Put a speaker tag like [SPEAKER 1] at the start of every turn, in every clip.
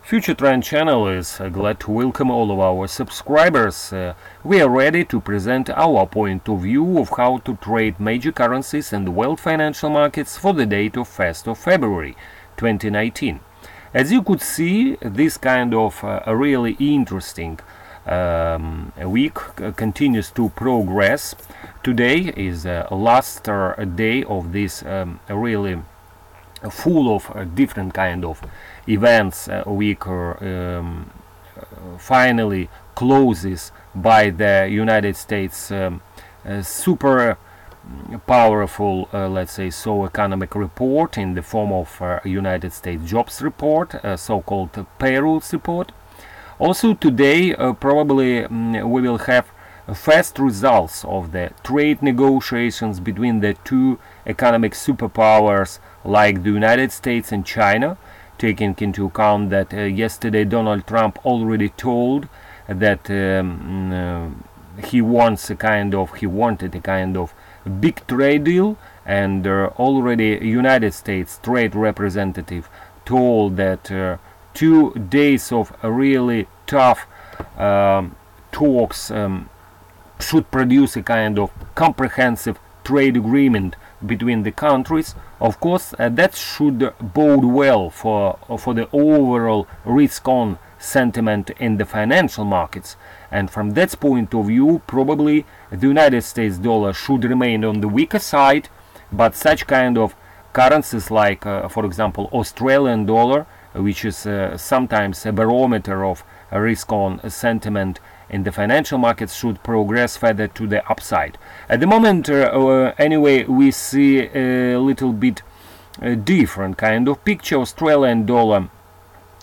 [SPEAKER 1] FutureTrend channel is glad to welcome all of our subscribers. We are ready to present our point of view of how to trade major currencies in the world financial markets for the date of 1st of February 2019. As you could see, this kind of a really interesting week continues to progress. Today is the last day of this really full of different kind of events. Week finally closes by the United States super powerful, let's say so, economic report in the form of United States jobs report, so-called Payrolls report. Also today probably we will have first results of the trade negotiations between the two economic superpowers like the United States and China, taking into account that yesterday Donald Trump already told that he wanted a kind of big trade deal, and already United States trade representative told that 2 days of really tough talks should produce a kind of comprehensive trade agreement between the countries. Of course, that should bode well for the overall risk-on sentiment in the financial markets. And from that point of view, probably the United States dollar should remain on the weaker side, but such kind of currencies like, for example, Australian dollar, which is sometimes a barometer of risk-on sentiment in the financial markets, should progress further to the upside. At the moment, anyway, we see a little bit different kind of picture. Australian dollar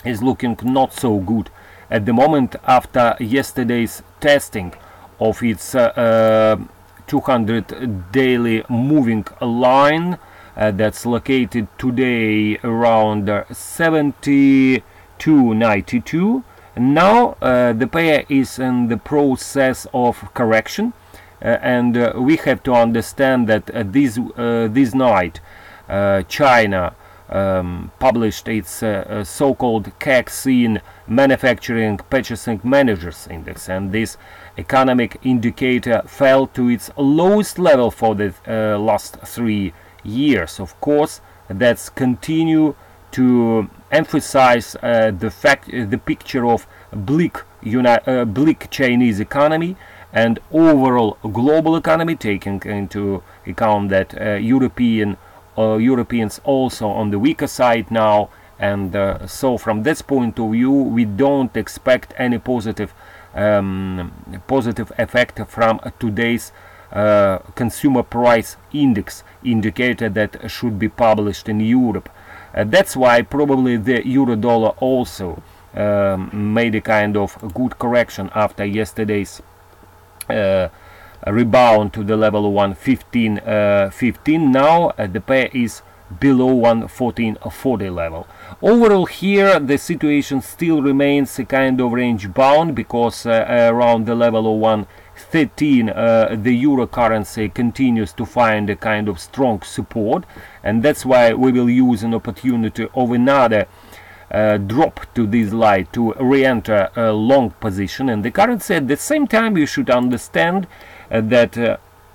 [SPEAKER 1] is looking not so good at the moment after yesterday's testing of its 200 daily moving line that's located today around 72.92. Now the pair is in the process of correction, and we have to understand that this night China published its so-called CAC Manufacturing Purchasing Managers Index, and this economic indicator fell to its lowest level for the last 3 years. Of course, that's continue to emphasize the picture of bleak Chinese economy and overall global economy, taking into account that Europeans also on the weaker side now, and so from this point of view we don't expect any positive effect from today's consumer price index indicator that should be published in Europe. That's why probably the Eurodollar also made a kind of good correction after yesterday's rebound to the level of 1.15.15. Now the pair is below 1.14.40 level. Overall here the situation still remains a kind of range bound, because around the level of 1.13 the euro currency continues to find a kind of strong support, and that's why we will use an opportunity of another drop to this line to re-enter a long position in the currency. At the same time, you should understand that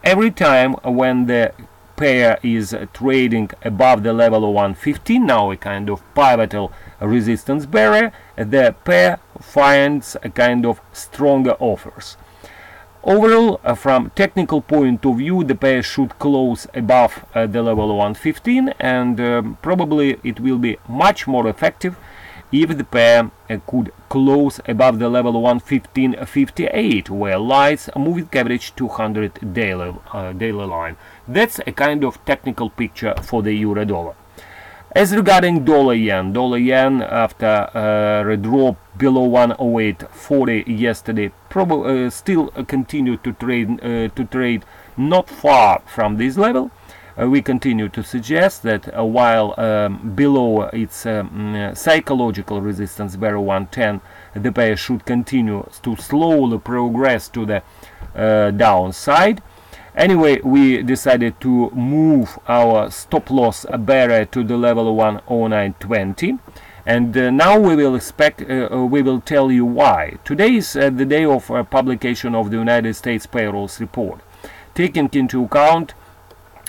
[SPEAKER 1] every time when the pair is trading above the level of 1.15, now a kind of pivotal resistance barrier, the pair finds a kind of stronger offers. Overall, from technical point of view, the pair should close above the level of 1.15, and probably it will be much more effective if the pair could close above the level of 1.15.58, where lies a moving average 200 daily line. That's a kind of technical picture for the Eurodollar. As regarding dollar yen after a drop below 108.40 yesterday, still continued to trade not far from this level. We continue to suggest that while below its psychological resistance barrier 110, the pair should continue to slowly progress to the downside. Anyway, we decided to move our stop loss barrier to the level of 109.20, And now we will tell you why. Today is the day of publication of the United States Payrolls report. Taking into account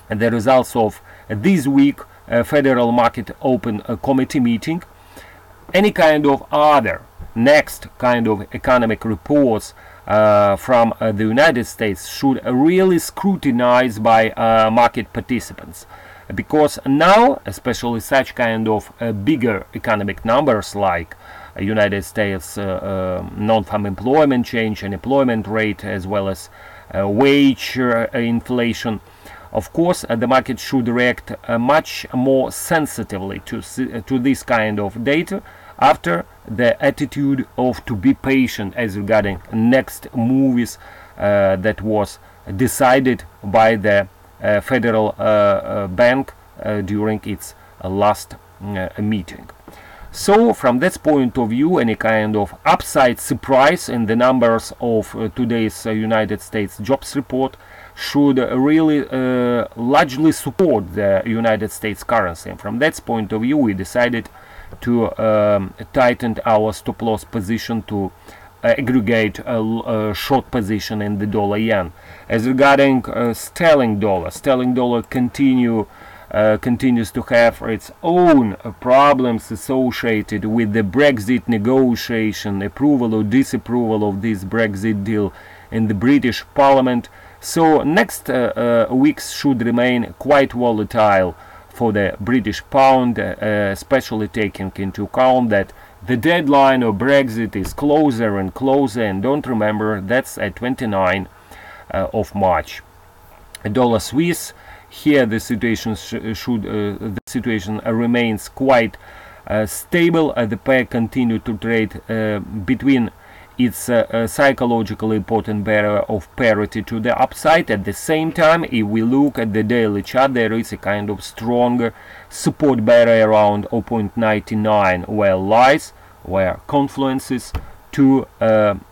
[SPEAKER 1] the results of this week Federal Market Open Committee meeting, any kind of other next kind of economic reports from the United States should really scrutinized by market participants, because now especially such kind of bigger economic numbers like United States non-farm employment change, unemployment rate, as well as wage inflation, of course the market should react much more sensitively to this kind of data after the attitude of to be patient as regarding next moves that was decided by the Federal Bank during its last meeting. So from this point of view, any kind of upside surprise in the numbers of today's United States jobs report should really largely support the United States currency. And from that point of view, we decided to tighten our stop loss position to aggregate a short position in the dollar yen. As regarding sterling dollar continues to have its own problems associated with the Brexit negotiation, approval or disapproval of this Brexit deal in the British Parliament. So next weeks should remain quite volatile for the British pound, especially taking into account that the deadline of Brexit is closer and closer, and don't remember that's at 29 of March. Dollar Swiss, here the situation remains quite stable. The pair continue to trade between its psychologically important barrier of parity to the upside. At the same time, if we look at the daily chart, there is a kind of stronger support barrier around 0.99 where confluences two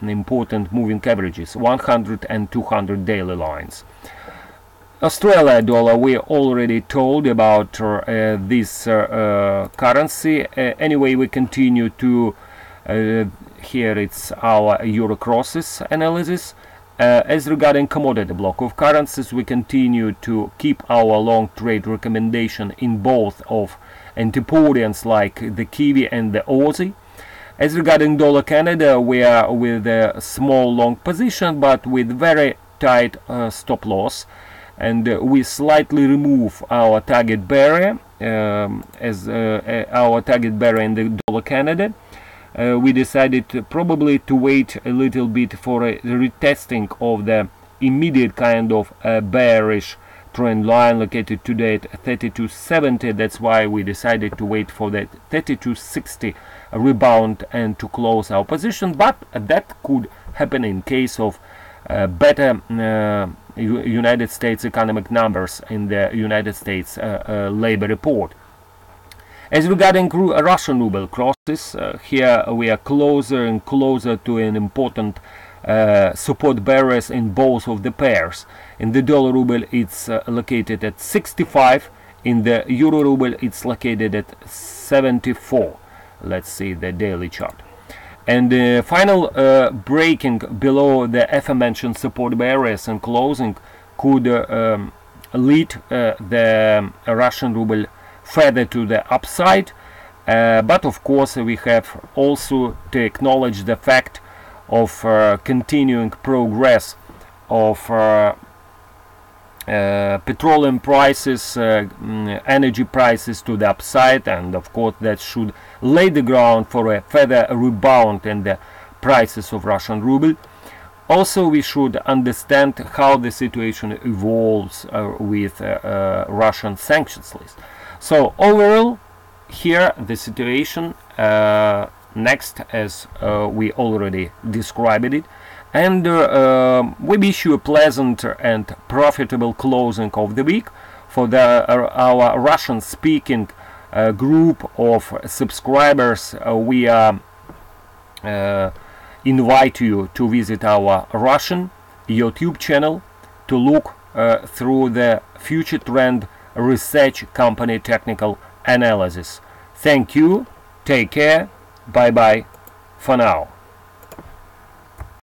[SPEAKER 1] important moving averages, 100 and 200 daily lines. Australia dollar, we already told about this currency. Anyway, we continue to here it's our euro crosses analysis. As regarding commodity block of currencies, we continue to keep our long trade recommendation in both of antipodians like the Kiwi and the Aussie. As regarding dollar Canada, we are with a small long position but with very tight stop loss, and we slightly remove our target barrier our target barrier in the dollar Canada. We decided probably to wait a little bit for a retesting of the immediate kind of bearish trend line located today at 3270. That's why we decided to wait for that 3260 rebound and to close our position, but that could happen in case of better United States economic numbers in the United States labor report. As regarding Russian ruble crosses, here we are closer and closer to an important support barriers in both of the pairs. In the dollar ruble it's located at 65, in the euro ruble it's located at 74. Let's see the daily chart. And the final breaking below the aforementioned support barriers and closing could lead the Russian ruble further to the upside, but of course we have also to acknowledge the fact of continuing progress of petroleum prices, energy prices to the upside, and of course that should lay the ground for a further rebound in the prices of Russian ruble. Also, we should understand how the situation evolves with Russian sanctions list. So overall, here the situation next as we already described it, and we wish you a pleasant and profitable closing of the week. For our Russian speaking group of subscribers, we invite you to visit our Russian YouTube channel to look through the FutureTrend research company technical analysis. Thank you Take care. Bye bye for now.